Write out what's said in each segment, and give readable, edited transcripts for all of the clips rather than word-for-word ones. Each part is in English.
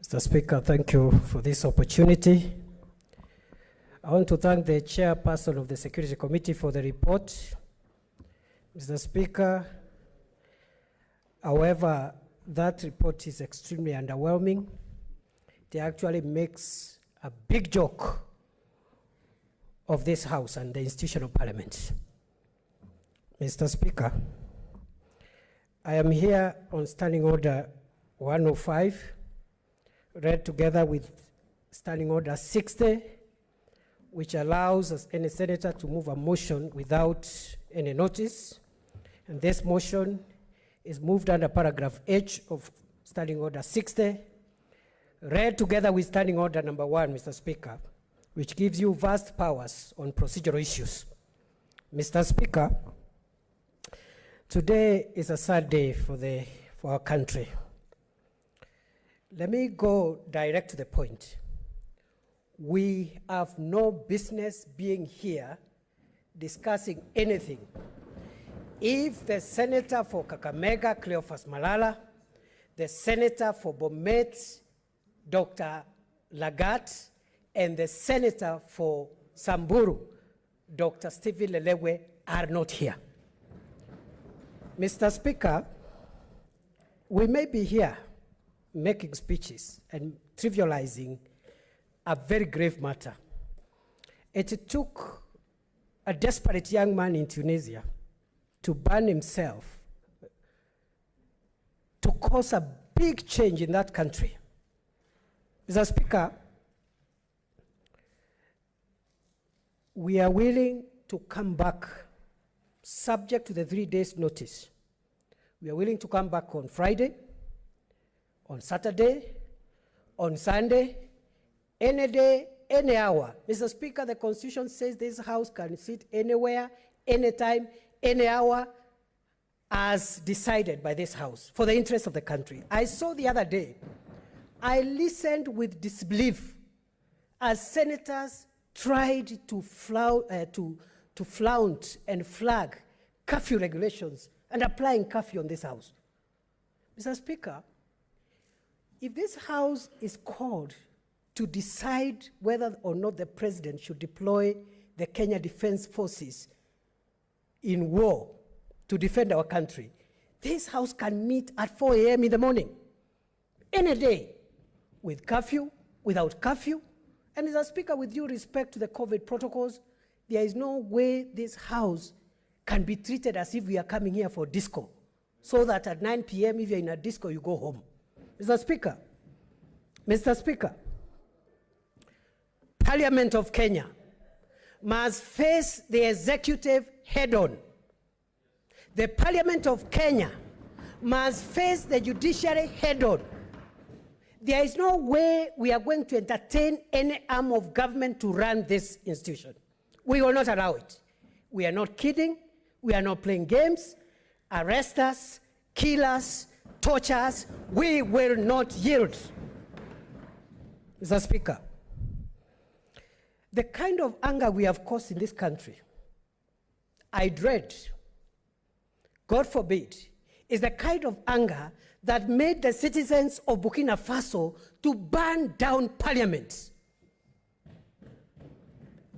Mr. Speaker, thank you for this opportunity. I want to thank the chairperson of the Security Committee for the report. Mr. Speaker, however, that report is extremely underwhelming. It actually makes a big joke of this House and the institution of Parliament. Mr. Speaker, I am here on Standing Order 105, read together with Standing Order 60, which allows any senator to move a motion without any notice. And this motion is moved under paragraph H of Standing Order 60, read together with Standing Order number 1, Mr. Speaker, which gives you vast powers on procedural issues. Mr. Speaker, today is a sad day for our country. Let me go direct to the point. We have no business being here discussing anything if the senator for Kakamega, Cleophas Malala, the senator for Bomet, Dr. Lagat, and the senator for Samburu, Dr. Stephen Lelewe, are not here. Mr. Speaker, we may be here making speeches and trivializing a very grave matter. It took a desperate young man in Tunisia to burn himself to cause a big change in that country. Mr. Speaker, we are willing to come back subject to the 3 days notice. We are willing to come back on Friday, on Saturday, on Sunday, any day, any hour. Mr. Speaker, the Constitution says this House can sit anywhere, anytime, any hour, as decided by this House for the interest of the country. I saw the other day, I listened with disbelief as senators tried to flaunt and flag curfew regulations and applying curfew on this House. Mr. Speaker, if this House is called to decide whether or not the president should deploy the Kenya Defense Forces in war to defend our country, this House can meet at 4 a.m. in the morning, any day, with curfew, without curfew. And Mr. Speaker, with due respect to the COVID protocols, there is no way this House can be treated as if we are coming here for disco, so that at 9 p.m., if you're in a disco, you go home. Mr. Speaker, Parliament of Kenya must face the executive head-on. The Parliament of Kenya must face the judiciary head-on. There is no way we are going to entertain any arm of government to run this institution. We will not allow it. We are not kidding. We are not playing games. Arrest us, kill us, torture us. We will not yield. Mr. Speaker, the kind of anger we have caused in this country, I dread, God forbid, is the kind of anger that made the citizens of Burkina Faso to burn down parliament.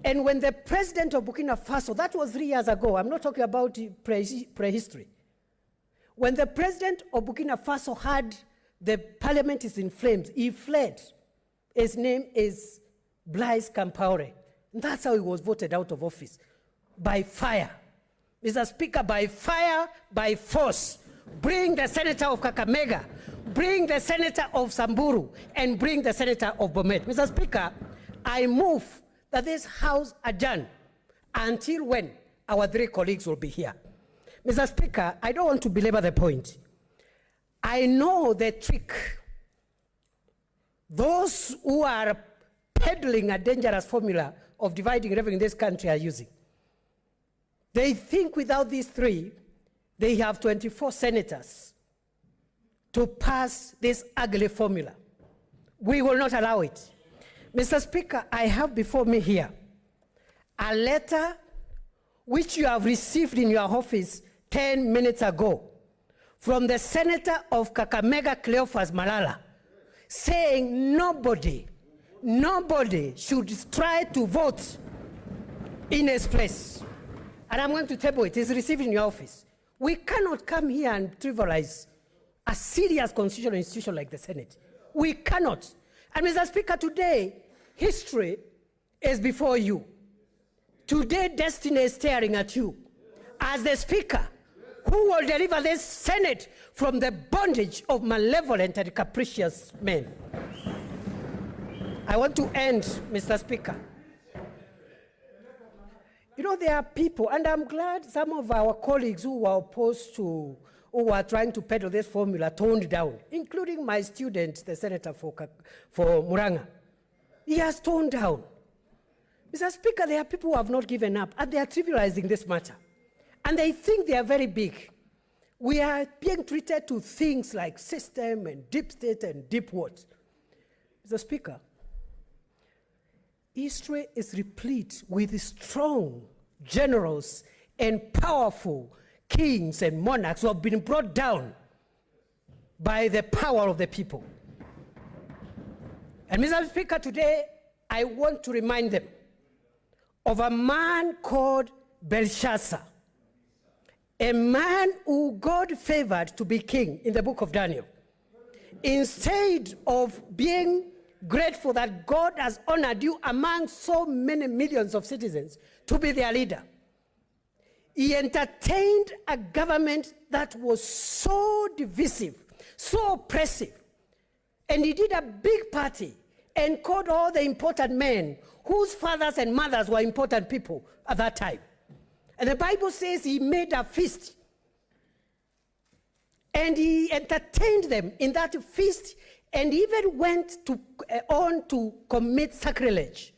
And when the president of Burkina Faso, that was 3 years ago, I'm not talking about prehistory. When the president of Burkina Faso heard the parliament is in flames, he fled. His name is Blaise Compaoré. That's how he was voted out of office, by fire. Mr. Speaker, by fire, by force. Bring the senator of Kakamega, bring the senator of Samburu, and bring the senator of Bomet. Mr. Speaker, I move that this House adjourn until when our 3 colleagues will be here. Mr. Speaker, I don't want to belabor the point. I know the trick those who are peddling a dangerous formula of dividing revenue in this country are using. They think without these 3, they have 24 senators to pass this ugly formula. We will not allow it. Mr. Speaker, I have before me here a letter which you have received in your office 10 minutes ago from the senator of Kakamega, Cleophas Malala, saying nobody should try to vote in his place. And I'm going to table it. It's received in your office. We cannot come here and trivialize a serious constitutional institution like the Senate. We cannot. And Mr. Speaker, today, history is before you. Today, destiny is staring at you. As the Speaker, who will deliver this Senate from the bondage of malevolent and capricious men. I want to end, Mr. Speaker. You know, there are people, and I'm glad some of our colleagues who were opposed to, who were trying to peddle this formula, toned down, including my student, the senator for Muranga. He has toned down. Mr. Speaker, there are people who have not given up, and they are trivializing this matter. And they think they are very big. We are being treated to things like system and deep state and deep what? Mr. Speaker, history is replete with strong generals and powerful kings and monarchs who have been brought down by the power of the people. And Mr. Speaker, today I want to remind them of a man called Belshazzar, a man who God favored to be king in the book of Daniel. Instead of being grateful that God has honored you among so many millions of citizens to be their leader, he entertained a government that was so divisive, so oppressive, and he did a big party and called all the important men whose fathers and mothers were important people at that time. And the Bible says he made a feast, and he entertained them in that feast, and even went on to commit sacrilege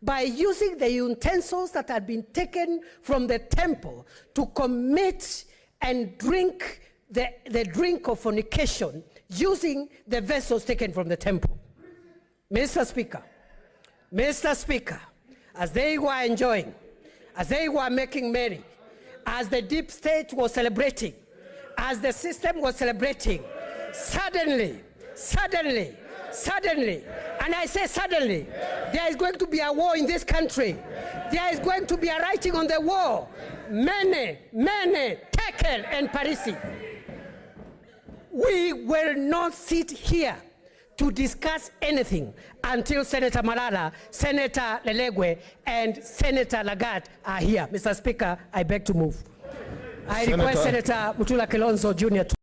by using the utensils that had been taken from the temple to commit and drink the drink of fornication using the vessels taken from the temple. Mr. Speaker, as they were enjoying, as they were making merry, as the deep state was celebrating, as the system was celebrating, suddenly, and I say suddenly, there is going to be a war in this country. There is going to be a writing on the wall. MENE, TEKEL, and Parisi. We will not sit here to discuss anything until Senator Malala, Senator Lelegwe, and Senator Lagat are here. Mr. Speaker, I beg to move. I request Senator Mutula Kalonzo Jr. to